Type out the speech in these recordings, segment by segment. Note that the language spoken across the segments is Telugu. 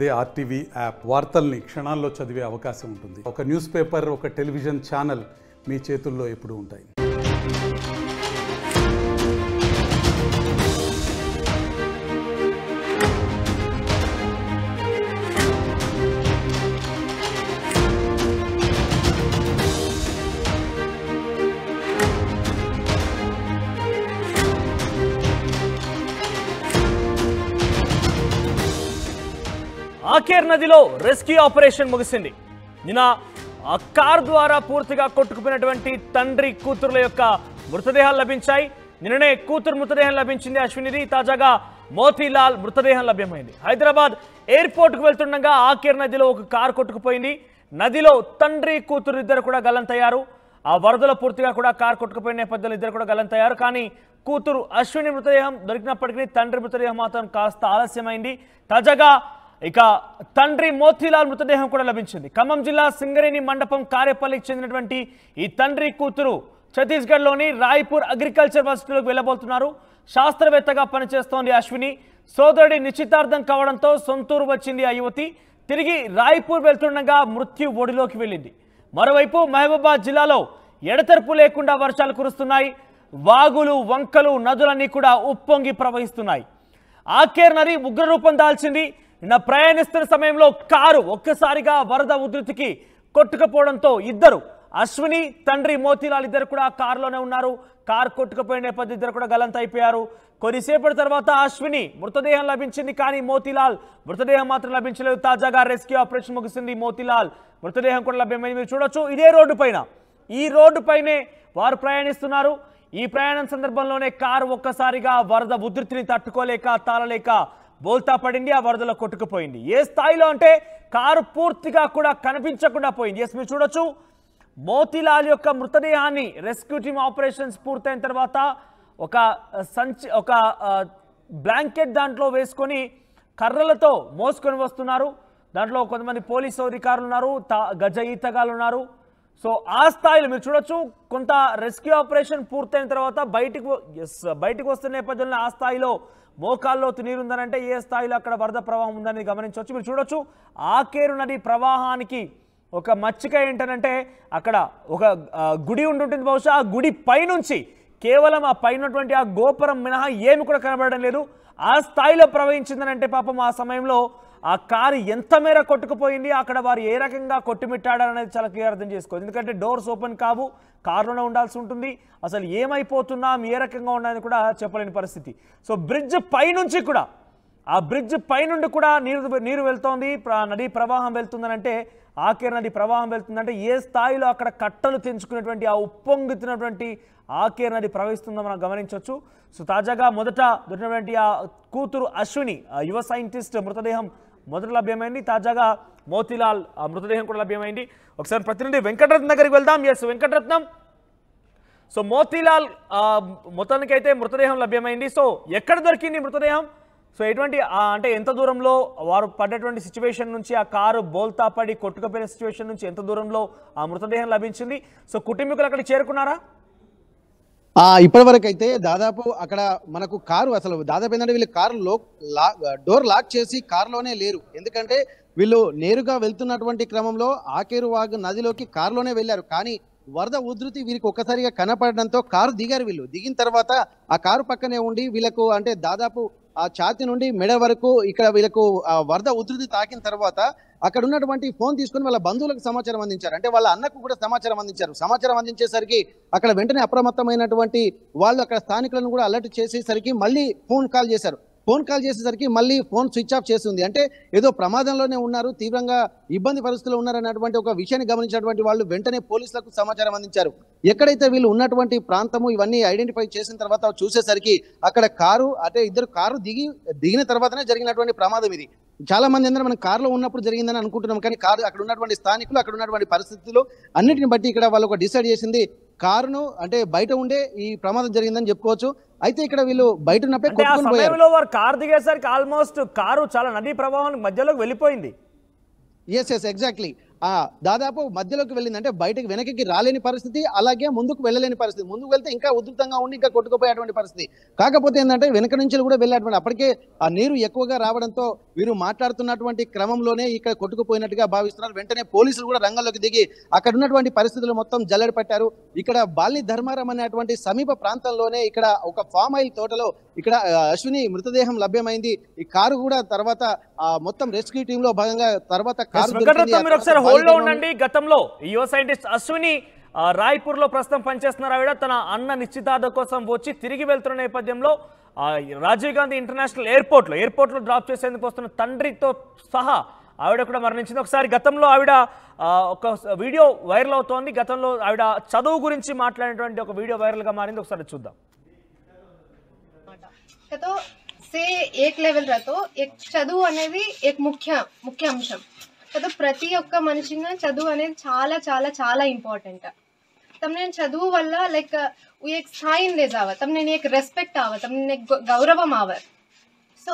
అదే ఆర్టీవీ యాప్ వార్తల్ని క్షణాల్లో చదివే అవకాశం ఉంటుంది. ఒక న్యూస్ పేపర్, ఒక టెలివిజన్ ఛానల్ మీ చేతుల్లో ఎప్పుడూ ఉంటాయి. ఆకేర్ నదిలో రెస్క్యూ ఆపరేషన్ ముగిసింది. నిన్న ఆ కార్ ద్వారా పూర్తిగా కొట్టుకుపోయినటువంటి తండ్రి కూతురుల యొక్క మృతదేహాలు లభించాయి. నిన్ననే కూతురు మృతదేహం లభించింది అశ్వినిది. తాజాగా మోతీలాల్ మృతదేహం లభ్యమైంది. హైదరాబాద్ ఎయిర్పోర్ట్కు వెళ్తుండగా ఆకేర్ నదిలో ఒక కారు కొట్టుకుపోయింది. నదిలో తండ్రి కూతురు ఇద్దరు కూడా గల్లంతయ్యారు. ఆ వరదలో పూర్తిగా కూడా కారు కొట్టుకుపోయిన నేపథ్యంలో ఇద్దరు కూడా గల్లంతయ్యారు. కానీ కూతురు అశ్విని మృతదేహం దొరికినప్పటికీ తండ్రి మృతదేహం మాత్రం కాస్త ఆలస్యమైంది. తాజాగా ఇక తండ్రి మోతీలాల్ మృతదేహం కూడా లభించింది. ఖమ్మం జిల్లా సింగరేణి మండపం కారేపల్లికి చెందినటువంటి ఈ తండ్రి కూతురు ఛత్తీస్గఢ్లోని రాయ్పూర్ అగ్రికల్చర్ యూనివర్సిటీలోకి వెళ్ళబోతున్నారు. శాస్త్రవేత్తగా పనిచేస్తోంది అశ్విని. సోదరుడి నిశ్చితార్థం కావడంతో సొంతూరు వచ్చింది ఆ యువతి. తిరిగి రాయ్పూర్ వెళ్తుండగా మృత్యు ఒడిలోకి వెళ్ళింది. మరోవైపు మహబూబాబాద్ జిల్లాలో ఎడతెరపు లేకుండా వర్షాలు కురుస్తున్నాయి. వాగులు, వంకలు, నదులన్నీ కూడా ఉప్పొంగి ప్రవహిస్తున్నాయి. ఆకేర్ నది ఉగ్రరూపం దాల్చింది. నిన్న ప్రయాణిస్తున్న సమయంలో కారు ఒక్కసారిగా వరద ఉధృతికి కొట్టుకుపోవడంతో ఇద్దరు అశ్విని, తండ్రి మోతీలాల్ ఇద్దరు కూడా కారులోనే ఉన్నారు. కారు కొట్టుకుపోయిన నేపథ్యం ఇద్దరు కూడా గల్లంత అయిపోయారు. కొద్దిసేపటి తర్వాత అశ్విని మృతదేహం లభించింది. కానీ మోతీలాల్ మృతదేహం మాత్రం లభించలేదు. తాజాగా రెస్క్యూ ఆపరేషన్ ముగిసింది. మోతీలాల్ మృతదేహం కూడా లభ్యమైంది. మీరు చూడొచ్చు, ఇదే రోడ్డు పైన, ఈ రోడ్డు పైనే వారు ప్రయాణిస్తున్నారు. ఈ ప్రయాణం సందర్భంలోనే కారు ఒక్కసారిగా వరద ఉధృతిని తట్టుకోలేక తాళలేక బోల్తా పడింది. ఆ వరదలో కొట్టుకుపోయింది. ఏ స్థాయిలో అంటే కారు పూర్తిగా కూడా కనిపించకుండా పోయింది. ఎస్, మీరు చూడొచ్చు, మోతీలాల్ యొక్క మృతదేహాన్ని రెస్క్యూ టీమ్ ఆపరేషన్స్ పూర్తయిన తర్వాత ఒక బ్లాంకెట్ దాంట్లో వేసుకొని కర్రలతో మోసుకొని వస్తున్నారు. దాంట్లో కొంతమంది పోలీసు అధికారులు ఉన్నారు, గజ ఈతగాళ్ళు ఉన్నారు. సో ఆ స్థాయిలో మీరు చూడొచ్చు, కొంత రెస్క్యూ ఆపరేషన్ పూర్తయిన తర్వాత బయటకు వస్తున్న నేపథ్యంలో ఆ స్థాయిలో మోకాల్లో నీరుందనంటే ఏ స్థాయిలో అక్కడ వరద ప్రవాహం ఉందని గమనించవచ్చు. మీరు చూడొచ్చు, ఆకేరు నది ప్రవాహానికి ఒక మచ్చిక ఏంటనంటే అక్కడ ఒక గుడి ఉంటుంటుంది. బహుశా ఆ గుడి పైనుంచి కేవలం ఆ పైనటువంటి ఆ గోపురం మినహా ఏమి కూడా కనబడడం లేదు. ఆ స్థాయిలో ప్రవహించిందనంటే పాపం ఆ సమయంలో ఆ కారు ఎంత మేర కొట్టుకుపోయింది, అక్కడ వారు ఏ రకంగా కొట్టుమిట్టాడనేది చాలా క్లియర్ అర్థం చేసుకోవచ్చు. ఎందుకంటే డోర్స్ ఓపెన్ కావు, కారులోనే ఉండాల్సి ఉంటుంది. అసలు ఏమైపోతున్నాం, ఏ రకంగా ఉండాలని కూడా చెప్పలేని పరిస్థితి. సో బ్రిడ్జ్ పైనుంచి కూడా, ఆ బ్రిడ్జ్ పైనుండి కూడా నీరు వెళ్తోంది, నదీ ప్రవాహం వెళ్తుందనంటే, ఆకేర్ నది ప్రవాహం వెళ్తుందంటే ఏ స్థాయిలో అక్కడ కట్టలు తెంచుకున్నటువంటి ఆ ఉప్పొంగుతున్నటువంటి ఆకేర్ నది ప్రవహిస్తుందో మనం గమనించవచ్చు. సో తాజాగా మొదట దొరికినటువంటి ఆ కూతురు అశ్విని, యువ సైంటిస్ట్ మృతదేహం మొదట లభ్యమైంది. తాజాగా మోతీలాల్ మృతదేహం కూడా లభ్యమైంది. ఒకసారి ప్రతినిధి వెంకటరత్నం దగ్గరికి వెళ్దాం. ఎస్ వెంకటరత్నం, సో మోతీలాల్ మొత్తానికైతే మృతదేహం లభ్యమైంది. సో ఎక్కడ దొరికింది మృతదేహం? సో ఎటువంటి అంటే ఎంత దూరంలో వారు పడ్డటువంటి సిచ్యువేషన్ నుంచి, ఆ కారు బోల్తా పడి కొట్టుకుపోయిన సిచ్యువేషన్ నుంచి ఎంత దూరంలో ఆ మృతదేహం లభించింది? సో కుటుంబీకులు అక్కడికి చేరుకున్నారా? ఇప్పటి వరకు అయితే దాదాపు అక్కడ మనకు కారు అసలు దాదాపు ఏంటంటే వీళ్ళు కారు డోర్ లాక్ చేసి కారులోనే లేరు. ఎందుకంటే వీళ్ళు నేరుగా వెళ్తున్నటువంటి క్రమంలో ఆకేరు వాగు నదిలోకి కారులోనే వెళ్ళారు. కానీ వరద ఉధృతి వీరికి ఒక్కసారిగా కనపడడంతో కారు దిగారు. వీళ్ళు దిగిన తర్వాత ఆ కారు పక్కనే ఉండి వీళ్ళకు అంటే దాదాపు ఆ ఛాతి నుండి మెడ వరకు ఇక్కడ వీళ్ళకు వరద ఉధృతి తాకిన తర్వాత అక్కడ ఉన్నటువంటి ఫోన్ తీసుకుని వాళ్ళ బంధువులకు సమాచారం అందించారు. అంటే వాళ్ళ అన్నకు కూడా సమాచారం అందించారు. సమాచారం అందించేసరికి అక్కడ వెంటనే అప్రమత్తమైనటువంటి వాళ్ళు అక్కడ స్థానికులను కూడా అలర్ట్ చేసేసరికి మళ్ళీ ఫోన్ కాల్ చేశారు. ఫోన్ కాల్ చేసేసరికి మళ్ళీ ఫోన్ స్విచ్ ఆఫ్ చేసి ఉంది. అంటే ఏదో ప్రమాదంలోనే ఉన్నారు, తీవ్రంగా ఇబ్బంది పరిస్థితుల్లో ఉన్నారన్నటువంటి ఒక విషయాన్ని గమనించినటువంటి వాళ్ళు వెంటనే పోలీసులకు సమాచారం అందించారు. ఎక్కడైతే వీళ్ళు ఉన్నటువంటి ప్రాంతము ఇవన్నీ ఐడెంటిఫై చేసిన తర్వాత చూసేసరికి అక్కడ కారు అంటే ఇద్దరు కారు దిగిన తర్వాతనే జరిగినటువంటి ప్రమాదం ఇది. చాలా మంది అందరూ మనం కారులో ఉన్నప్పుడు జరిగిందని అనుకుంటున్నాం. కానీ కారు అక్కడ ఉన్నటువంటి స్థానికులు, అక్కడ ఉన్నటువంటి పరిస్థితులు అన్నిటిని బట్టి ఇక్కడ వాళ్ళు ఒక డిసైడ్ చేసింది కారును అంటే బయట ఉండే ఈ ప్రమాదం జరిగిందని చెప్పుకోవచ్చు. అయితే ఇక్కడ వీళ్ళు బయట ఉన్నప్పుడే కొట్టుకొని పోయారు. వారు కారు దిగేసరికి ఆల్మోస్ట్ కారు చాలా నదీ ప్రవాహానికి మధ్యలోకి వెళ్ళిపోయింది. Yes exactly. దాదాపు మధ్యలోకి వెళ్ళింది, అంటే బయటకు వెనక్కి రాలేని పరిస్థితి, అలాగే ముందుకు వెళ్ళలేని పరిస్థితి. ముందుకు వెళ్తే ఇంకా ఉధృతంగా ఉండి ఇంకా కొట్టుకుపోయేటువంటి పరిస్థితి. కాకపోతే ఏంటంటే వెనక నుంచి కూడా వెళ్ళేటువంటి అప్పటికే ఆ నీరు ఎక్కువగా రావడంతో వీరు మాట్లాడుతున్నటువంటి క్రమంలోనే ఇక్కడ కొట్టుకుపోయినట్టుగా భావిస్తున్నారు. వెంటనే పోలీసులు కూడా రంగంలోకి దిగి అక్కడ ఉన్నటువంటి పరిస్థితులు మొత్తం జల్లెడ పట్టారు. ఇక్కడ బాల్ని ధర్మారం అనేటువంటి సమీప ప్రాంతంలోనే ఇక్కడ ఒక ఫామ్ ఆయిల్ తోటలో ఇక్కడ అశ్విని మృతదేహం లభ్యమైంది. ఈ కారు కూడా తర్వాత మొత్తం రెస్క్యూ టీమ్ లో భాగంగా తర్వాత కారు హోల్డ్లో ఉండండి. గతంలో యువ సైంటిస్ట్ అశ్విని రాయ్పూర్ లో ప్రస్తుతం పనిచేస్తున్నారు. ఆవిడ తన అన్న నిశ్చితార్థం కోసం వచ్చి తిరిగి వెళ్తున్న నేపథ్యంలో రాజీవ్ గాంధీ ఇంటర్నేషనల్ ఎయిర్పోర్ట్ లో డ్రాప్ చేసేందుకు వస్తున్న తండ్రితో సహా ఆవిడ కూడా మరణించింది. ఒకసారి గతంలో ఆవిడ ఒక వీడియో వైరల్ అవుతోంది. గతంలో ఆవిడ చదువు గురించి మాట్లాడినటువంటి ఒక వీడియో వైరల్ గా మారింది. ఒకసారి చూద్దాం. तो से एक लेवल रहतो एक చదువు అనేది एक ముఖ్య అంశం కదా. ప్రతి ఒక్క మనిషిగా చదువు అనేది చాలా చాలా చాలా इम्पोर्टंट है. તમને చదువు వల్ల લાઈક એક સ્થાઈ ले जावा, તમને एक रेस्पेक्ट आवे, તમને एक गौरवम आवे. सो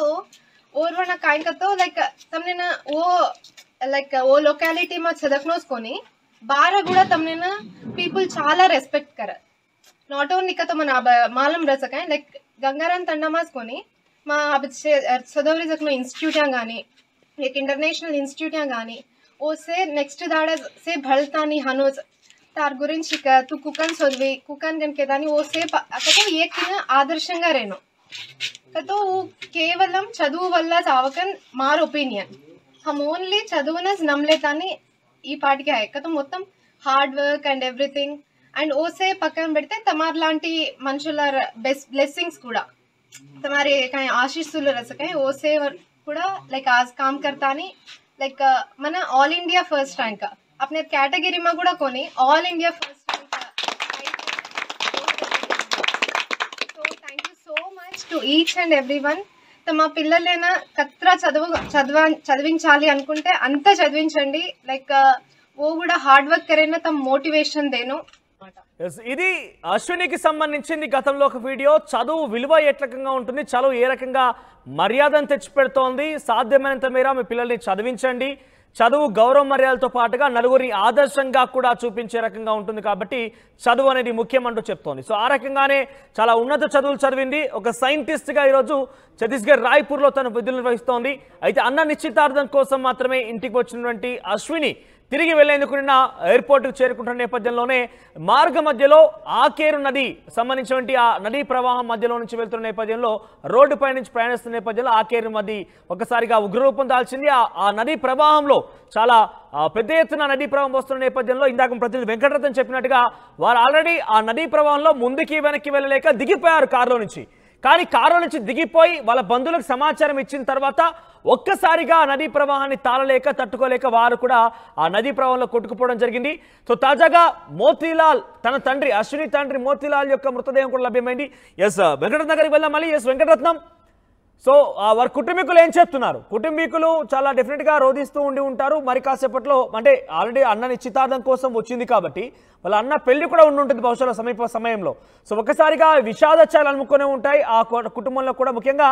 ઓરવના કાઈ કરતો લાઈક તમને ના वो लोकालिटी માં చదకనోస్ కొని బారా కూడా તમને ના పీపుల్ చాలా రెస్పెక్ట్ કરે. నాట్ ఓన్లీ కతో మన మాలం రసకాయ લાઈક गंगाराम तंडामास कोनी मा सदवरी जखनो इंस्टिट्यूट गानी एक इंटरनेशनल इंस्टिट्यूट गानी ओ से नेक्स्ट दाड़ा से भलतानी हनोज तार गुरिंची तू कुकन सोदवी कुकन गन के दानी ओ से कतो एक आदर्शंगा रेनो कतो केवलम चदुवु वल्ल चावकन मार ओपिनियन हम ओनली चदुवनस नमलेतानी ई पार्टी है कतो मोत्तम hard work and everything and ఓసే పక్కన పెడితే తమార్ లాంటి మనుషుల బ్లెస్సింగ్స్ కూడా తమారే కాయ ఆశీస్సులు రసకాయ ఓసే కూడా లైక్ आज काम करता नहीं लाइक మన ऑल इंडिया फर्स्ट रैंक अपने कैटेगरी में కూడా कोनी all India first rank. So thank you so much to each and everyone. తమ పిల్లలైనా కత్రా చదివించాలి అనుకుంటే అంత చదివించండి. లైక్ वो కూడా హార్డ్ వర్క్ కరేనా తమ మోటివేషన్ దేను. ఇది అశ్వినికి సంబంధించింది. గతంలో ఒక వీడియో చదువు విలువ ఏ రకంగా ఉంటుంది, చదువు ఏ రకంగా మర్యాదను తెచ్చిపెడుతోంది, సాధ్యమైనంత మేర మీ పిల్లల్ని చదివించండి, చదువు గౌరవ మర్యాదలతో పాటుగా నలుగురిని ఆదర్శంగా కూడా చూపించే రకంగా ఉంటుంది కాబట్టి చదువు అనేది ముఖ్యం అంటూ చెప్తోంది. సో ఆ రకంగానే చాలా ఉన్నత చదువులు చదివింది. ఒక సైంటిస్ట్గా ఈరోజు ఛత్తీస్గఢ్ రాయ్పూర్లో తన విధులు నిర్వహిస్తోంది. అయితే అన్న నిశ్చితార్థం కోసం మాత్రమే ఇంటికి వచ్చినటువంటి అశ్విని తిరిగి వెళ్లేందుకు నిన్న ఎయిర్పోర్ట్కు చేరుకుంటున్న నేపథ్యంలోనే మార్గ మధ్యలో ఆకేరు నది సంబంధించినటువంటి ఆ నదీ ప్రవాహం మధ్యలో నుంచి వెళ్తున్న నేపథ్యంలో రోడ్డుపై నుంచి ప్రయాణిస్తున్న నేపథ్యంలో ఆకేరు నది ఒక్కసారిగా ఉగ్రరూపం దాల్చింది. ఆ నదీ ప్రవాహంలో చాలా పెద్ద ఎత్తున నదీ ప్రవాహం వస్తున్న నేపథ్యంలో ఇందాక ప్రతినిధి వెంకటరత్నం చెప్పినట్టుగా వారు ఆల్రెడీ ఆ నదీ ప్రవాహంలో ముందుకి వెనక్కి వెళ్ళలేక దిగిపోయారు కారులో నుంచి. కానీ కారులో నుంచి దిగిపోయి వాళ్ళ బంధువులకు సమాచారం ఇచ్చిన తర్వాత ఒక్కసారిగా నదీ ప్రవాహాన్ని తాళలేక తట్టుకోలేక వారు కూడా ఆ నదీ ప్రవాహంలో కొట్టుకుపోవడం జరిగింది. సో తాజాగా మోతీలాల్ తన తండ్రి అశ్విని తండ్రి మోతీలాల్ యొక్క మృతదేహం కూడా లభ్యమైంది. ఎస్ వెంకటరత్నం దగ్గరికి వెళ్దాం మళ్ళీ. ఎస్ వెంకటరత్నం, సో వారి కుటుంబీకులు ఏం చెప్తున్నారు? కుటుంబీకులు చాలా డెఫినెట్గా రోధిస్తూ ఉంటారు. మరి కాసేపట్లో అంటే ఆల్రెడీ అన్న నిశ్చితార్థం కోసం వచ్చింది కాబట్టి వాళ్ళ అన్న పెళ్లి కూడా ఉంటుంది బహుశా సమీప సమయంలో. సో ఒక్కసారిగా విషాదచారాలు అమ్ముకునే ఉంటాయి ఆ కుటుంబంలో కూడా. ముఖ్యంగా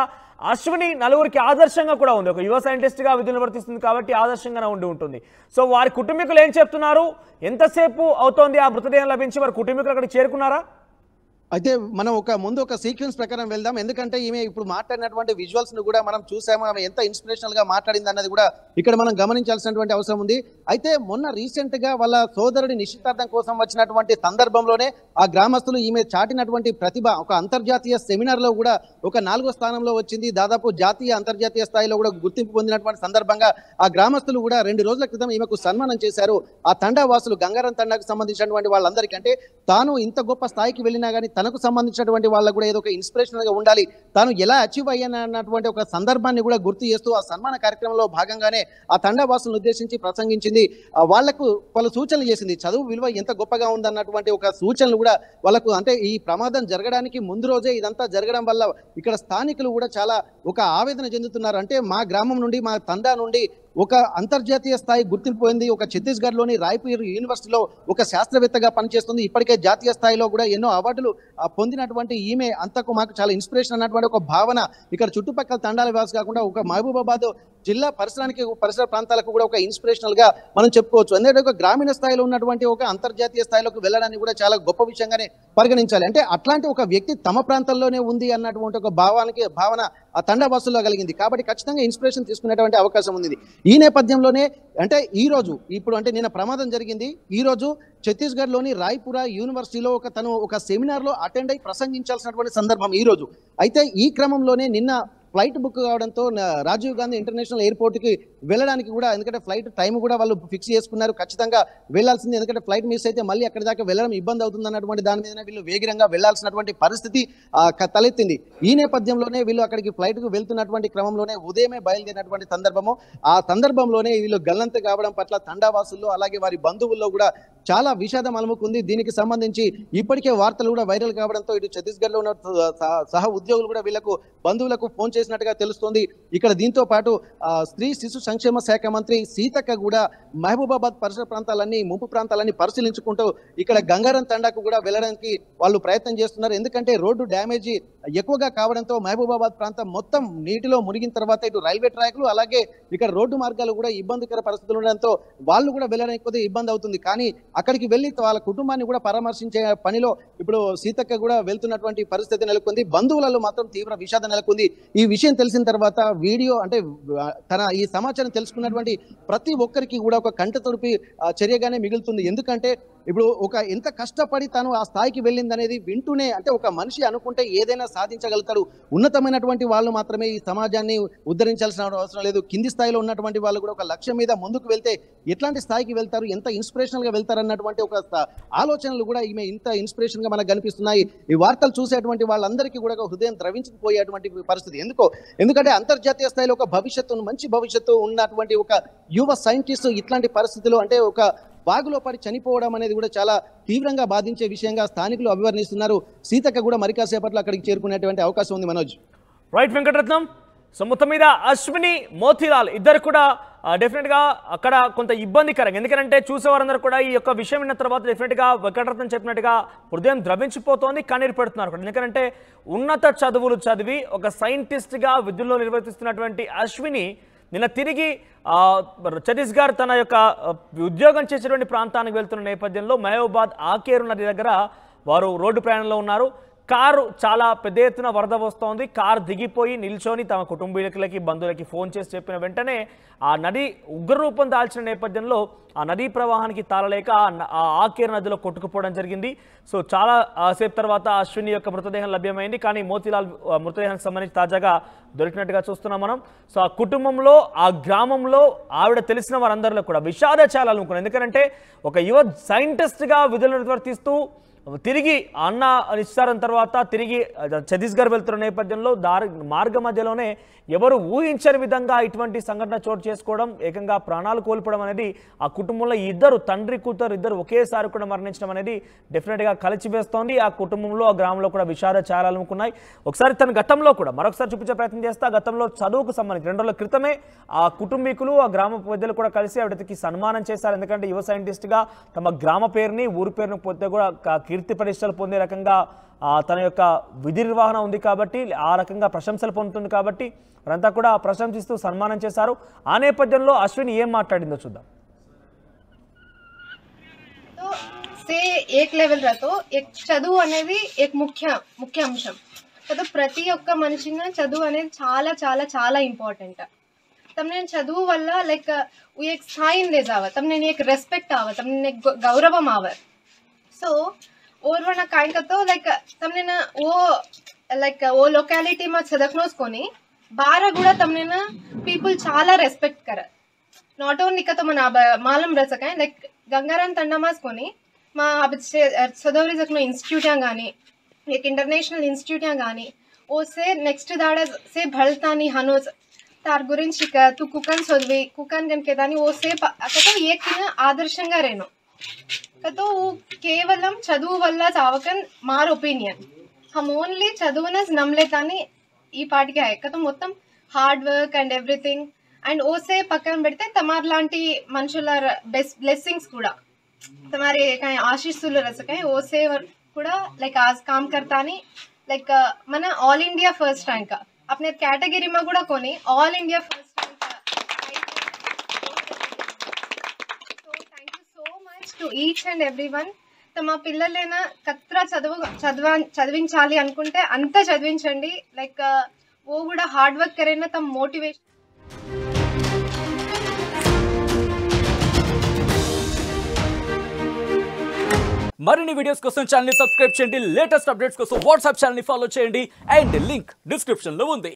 అశ్విని నలుగురికి ఆదర్శంగా కూడా ఉంది. ఒక యువ సైంటిస్ట్గా విధులు నిర్వర్తిస్తుంది కాబట్టి ఆదర్శంగా ఉంటుంది. సో వారి కుటుంబీకులు ఏం చెప్తున్నారు? ఎంతసేపు అవుతోంది ఆ మృతదేహం లభించి? వారి కుటుంబీకులు అక్కడికి చేరుకున్నారా? అయితే మనం ముందు ఒక సీక్వెన్స్ ప్రకారం వెళ్దాం. ఎందుకంటే ఈమె ఇప్పుడు మాట్లాడినటువంటి విజువల్స్ ను కూడా మనం చూసాము. ఆమె ఎంత ఇన్స్పిరేషనల్ గా మాట్లాడింది అన్నది కూడా ఇక్కడ మనం గమనించాల్సినటువంటి అవసరం ఉంది. అయితే మొన్న రీసెంట్ గా వాళ్ళ సోదరుడి నిశ్చితార్థం కోసం వచ్చినటువంటి సందర్భంలోనే ఆ గ్రామస్తులు ఈమె చాటినటువంటి ప్రతిభ ఒక అంతర్జాతీయ సెమినార్ లో కూడా ఒక 4వ స్థానంలో వచ్చింది. దాదాపు జాతీయ అంతర్జాతీయ స్థాయిలో కూడా గుర్తింపు పొందినటువంటి సందర్భంగా ఆ గ్రామస్తులు కూడా 2 రోజుల క్రితం ఈమెకు సన్మానం చేశారు. ఆ తండా వాసులు గంగారం తండాకు సంబంధించినటువంటి వాళ్ళందరికీ, అంటే తాను ఇంత గొప్ప స్థాయికి వెళ్ళినా కానీ తనకు సంబంధించినటువంటి వాళ్ళకు కూడా ఏదో ఒక ఇన్స్పిరేషనల్ గా ఉండాలి, తాను ఎలా అచీవ్ అయ్యానన్నటువంటి ఒక సందర్భాన్ని కూడా గుర్తు చేస్తూ ఆ సన్మాన కార్యక్రమంలో భాగంగానే ఆ తండావాసులను ఉద్దేశించి ప్రసంగించింది. వాళ్లకు పలు సూచనలు చేసింది. చదువు విలువ ఎంత గొప్పగా ఉందన్నటువంటి ఒక సూచనలు కూడా వాళ్ళకు, అంటే ఈ ప్రమాదం జరగడానికి ముందు రోజే ఇదంతా జరగడం వల్ల ఇక్కడ స్థానికులు కూడా చాలా ఒక ఆవేదన చెందుతున్నారు. అంటే మా గ్రామం నుండి మా తండా నుండి ఒక అంతర్జాతీయ స్థాయి గుర్తింపు పొంది ఒక ఛత్తీస్గఢ్లోని రాయ్పూర్ యూనివర్సిటీలో ఒక శాస్త్రవేత్తగా పనిచేస్తుంది. ఇప్పటికే జాతీయ స్థాయిలో కూడా ఎన్నో అవార్డులు పొందినటువంటి ఈమె అంతకు మాకు చాలా ఇన్స్పిరేషన్ అన్నటువంటి ఒక భావన ఇక్కడ చుట్టుపక్కల తండాల వాసి కాకుండా ఒక మహబూబాబాద్ జిల్లా పరిసర ప్రాంతాలకు కూడా ఒక ఇన్స్పిరేషనల్ గా మనం చెప్పుకోవచ్చు. ఎందుకంటే ఒక గ్రామీణ స్థాయిలో ఉన్నటువంటి ఒక అంతర్జాతీయ స్థాయిలోకి వెళ్ళడానికి కూడా చాలా గొప్ప విషయంగానే పరిగణించాలి. అంటే అట్లాంటి ఒక వ్యక్తి తమ ప్రాంతంలోనే ఉంది అన్నటువంటి ఒక భావన ఆ తండావాసుల్లో కలిగింది. కాబట్టి ఖచ్చితంగా ఇన్స్పిరేషన్ తీసుకునేటువంటి అవకాశం ఉంది. ఈ నేపథ్యంలోనే అంటే నిన్న ప్రమాదం జరిగింది. ఈ రోజు ఛత్తీస్గఢ్ లోని రాయ్పురా యూనివర్సిటీలో తను ఒక సెమినార్ లో అటెండ్ అయి ప్రసంగించాల్సినటువంటి సందర్భం ఈ రోజు. అయితే ఈ క్రమంలోనే నిన్న ఫ్లైట్ బుక్ కావడంతో రాజీవ్ గాంధీ ఇంటర్నేషనల్ ఎయిర్పోర్ట్ కి వెళ్ళడానికి కూడా, ఎందుకంటే ఫ్లైట్ టైం కూడా వాళ్ళు ఫిక్స్ చేసుకున్నారు, ఖచ్చితంగా వెళ్లాల్సింది. ఎందుకంటే ఫ్లైట్ మిస్ అయితే మళ్ళీ అక్కడి దాకా వెళ్ళడం ఇబ్బంది అవుతుంది అన్నటువంటి దాని మీద వీళ్ళు వేగంగా వెళ్లాల్సినటువంటి పరిస్థితి తలెత్తింది. ఈ నేపథ్యంలోనే వీళ్ళు అక్కడికి ఫ్లైట్ కు వెళ్తున్నటువంటి క్రమంలోనే ఉదయమే బయలుదేరినటువంటి సందర్భము. ఆ సందర్భంలోనే వీళ్ళు గల్లంత కావడం పట్ల తండావాసుల్లో అలాగే వారి బంధువుల్లో కూడా చాలా విషాదం అలుముకుంది. దీనికి సంబంధించి ఇప్పటికే వార్తలు కూడా వైరల్ కావడంతో ఇటు ఛత్తీస్గఢ్ లో ఉన్న సహ ఉద్యోగులు కూడా వీళ్ళకు బంధువులకు ఫోన్ చేసినట్టుగా తెలుస్తోంది. ఇక్కడ దీంతో పాటు స్త్రీ శిశు సంక్షేమ శాఖ మంత్రి సీతక్క కూడా మహబూబాబాద్ పరిసర ప్రాంతాలన్నీ ముంపు ప్రాంతాలన్నీ పరిశీలించుకుంటూ ఇక్కడ గంగారం తండాకు కూడా వెళ్ళడానికి వాళ్ళు ప్రయత్నం చేస్తున్నారు. ఎందుకంటే రోడ్డు డ్యామేజీ ఎక్కువగా కావడంతో మహబూబాబాద్ ప్రాంతం మొత్తం నీటిలో మునిగిన తర్వాత ఇటు రైల్వే ట్రాక్లు అలాగే ఇక్కడ రోడ్డు మార్గాలు కూడా ఇబ్బందికర పరిస్థితులు ఉండడంతో వాళ్ళు కూడా వెళ్ళడానికి కొద్దిగా ఇబ్బంది అవుతుంది. కానీ అక్కడికి వెళ్ళి వాళ్ళ కుటుంబాన్ని కూడా పరామర్శించే పనిలో ఇప్పుడు సీతక్క కూడా వెళ్తున్నటువంటి పరిస్థితి నెలకొంది. బంధువులలో మాత్రం తీవ్ర విషాదం నెలకొంది. ఈ విషయం తెలిసిన తర్వాత ఈ సమాచారం తెలుసుకున్నటువంటి ప్రతి ఒక్కరికి కూడా ఒక కంట తొడిపి చర్యగానే మిగులుతుంది. ఎందుకంటే ఇప్పుడు ఎంత కష్టపడి తాను ఆ స్థాయికి వెళ్ళింది అనేది వింటూనే, అంటే ఒక మనిషి అనుకుంటే ఏదైనా సాధించగలుగుతారు. ఉన్నతమైనటువంటి వాళ్ళు మాత్రమే ఈ సమాజాన్ని ఉద్ధరించాల్సిన అవసరం లేదు. కింది స్థాయిలో ఉన్నటువంటి వాళ్ళు కూడా ఒక లక్ష్యం మీద ముందుకు వెళ్తే ఎట్లాంటి స్థాయికి వెళ్తారు, ఎంత ఇన్స్పిరేషనల్ గా వెళ్తారు అన్నటువంటి ఒక ఆలోచనలు కూడా ఈమె ఇంత ఇన్స్పిరేషన్ గా మనకు కనిపిస్తున్నాయి. ఈ వార్తలు చూసేటువంటి వాళ్ళందరికీ కూడా హృదయం ద్రవించుకుపోయేటువంటి పరిస్థితి. ఎందుకంటే అంతర్జాతీయ స్థాయిలో ఒక మంచి భవిష్యత్తు ఉన్నటువంటి ఒక యువ సైంటిస్ట్ ఇట్లాంటి పరిస్థితులు, అంటే ఒక వాగులో పడి చనిపోవడం అనేది కూడా చాలా తీవ్రంగా బాధించే విషయంగా స్థానికులు అభివర్ణిస్తున్నారు. సీతక్క కూడా మరి కాసేపట్లో అక్కడికి చేరుకునేటువంటి అవకాశం ఉంది. మనోజ్. రైట్ వెంకటరత్నం. సో మొత్తం మీద అశ్విని, మోతీలాల్ ఇద్దరు కూడా డెఫినెట్గా అక్కడ కొంత ఇబ్బందికరంగా, ఎందుకంటే చూసేవారందరూ కూడా ఈ యొక్క విషయం విన్న తర్వాత డెఫినెట్గా వెంకటరత్నం చెప్పినట్టుగా హృదయం ద్రవించిపోతోంది, కన్నీరు పెడుతున్నారు కూడా. ఎందుకంటే ఉన్నత చదువులు చదివి ఒక సైంటిస్ట్గా విధుల్లో నిర్వర్తిస్తున్నటువంటి అశ్విని నిన్న తిరిగి ఛత్తీస్గఢ్ తన యొక్క ఉద్యోగం చేసేటువంటి ప్రాంతానికి వెళ్తున్న నేపథ్యంలో మహబూబాబాద్ ఆకేరు నది దగ్గర వారు రోడ్డు ప్రయాణంలో ఉన్నారు. కారు చాలా పెద్ద ఎత్తున వరద వస్తోంది. కారు దిగిపోయి నిల్చొని తమ కుటుంబీకులకి బంధువులకి ఫోన్ చేసి చెప్పిన వెంటనే ఆ నది ఉగ్రరూపం దాల్చిన నేపథ్యంలో ఆ నదీ ప్రవాహానికి తాళలేక ఆ ఆకేరు నదిలో కొట్టుకుపోవడం జరిగింది. సో చాలా సేపు తర్వాత అశ్విని యొక్క మృతదేహం లభ్యమైంది. కానీ మోతీలాల్ మృతదేహానికి సంబంధించి తాజాగా దొరికినట్టుగా చూస్తున్నాం మనం. సో ఆ కుటుంబంలో, ఆ గ్రామంలో ఆవిడ తెలిసిన వారందరిలో కూడా విషాద చాలా అనుకున్నాం. ఎందుకంటే ఒక యువ సైంటిస్ట్గా విధులు నిర్వర్తిస్తూ తిరిగి అన్న నిశ్చారం తర్వాత తిరిగి ఛత్తీస్గఢ్ వెళ్తున్న నేపథ్యంలో మార్గ మధ్యలోనే ఎవరు ఊహించని విధంగా ఇటువంటి సంఘటన చోటు చేసుకోవడం, ఏకంగా ప్రాణాలు కోల్పోవడం అనేది ఆ కుటుంబంలో ఇద్దరు తండ్రి కూతురు ఇద్దరు ఒకేసారి కూడా మరణించడం అనేది డెఫినెట్గా కలిచివేస్తోంది. ఆ కుటుంబంలో, ఆ గ్రామంలో కూడా విషాద చాలా అలుముకున్నాయి. ఒకసారి తన గతంలో కూడా మరొకసారి చూపించే ప్రయత్నం చేస్తే గతంలో చదువుకు సంబంధించి 2 రోజుల క్రితమే ఆ కుటుంబీకులు, ఆ గ్రామ పెద్దలు కూడా కలిసి ఆవిడకి సన్మానం చేశారు. ఎందుకంటే యువ సైంటిస్ట్గా తమ గ్రామ పేరుని, ఊరి పేరుని పొందే కూడా కీర్తి ప్రతిష్టలు పొందే రకంగా తన యొక్క విధి నిర్వహణ ఉంది కాబట్టి, ఆ రకంగా ప్రశంసలు పొందుతుంది కాబట్టి వారంతా కూడా ప్రశంసిస్తూ సన్మానం చేశారు. ఆ నేపథ్యంలో అశ్విని ఏం మాట్లాడిందో చూద్దాం. से एक लेवल रहतो एक చదువు అనేది एक ముఖ్య అంశం కదా. ప్రతి ఒక్క మనిషిగా చదువు అనేది చాలా చాలా చాలా इंपॉर्टेंट है. तमने చదువు వల్ల लाइक वो एक साइन ले जावा, तमने एक रेस्पेक्ट आवा, तमने एक गौरवम आवा. सो और वना काय करतो लाइक तमने ना वो लोकॅलिटी मा सदकनोस कोनी बारा गुड़ा तमने ना पीपल చాలా రెస్పెక్ట్ करा. नॉट ओनली का तो मना मालूम रह सके लाइक गंगाराम तंडामास कोनी మా సదౌరి జక్నో ఇన్స్టిట్యూట్ గానీ एक इंटरनेशनल इंस्टीट्यूट गानी ओसे नेक्स्ट दाड़ से भलतानी हनोज तार गुरिंची तू कुकन चदवी कुकन गनके दानी ओसे कतो एक आदर्शंगा रेनो कतो केवलम चदुवु वल्ल चावकन मार ओपिनियन हम ओनली चदुवनस नमलेतानी ई पार्टी है कतो मोत्तम हार्ड वर्क अंड एवरीथिंग अंड ओसे पक्कन पेडिते तमार लांटी मनुष्युल ब्लेसिंग्स कूडा तमारे काही आशीस्सुलु रसकाय ओसे కూడా लाइक आज काम करता नहीं लाइक मन ऑल इंडिया फर्स्ट रैंक अपने कैटेगरी में కూడా कोनी all India first rank to each and every one. మా పిల్లలైనా కత్రా చదివించాలి అనుకుంటే అంతా చదివించండి. లైక్ वो కూడా హార్డ్ వర్క్ కరేనా తమ మోటివేషన్. మరిన్ని వీడియోస్ కోసం ఛానల్ ని సబ్స్క్రైబ్ చేయండి. లేటెస్ట్ అప్డేట్స్ కోసం వాట్సాప్ ఛానల్ ని ఫాలో చేయండి. అండ్ లింక్ డిస్క్రిప్షన్ లో ఉంది.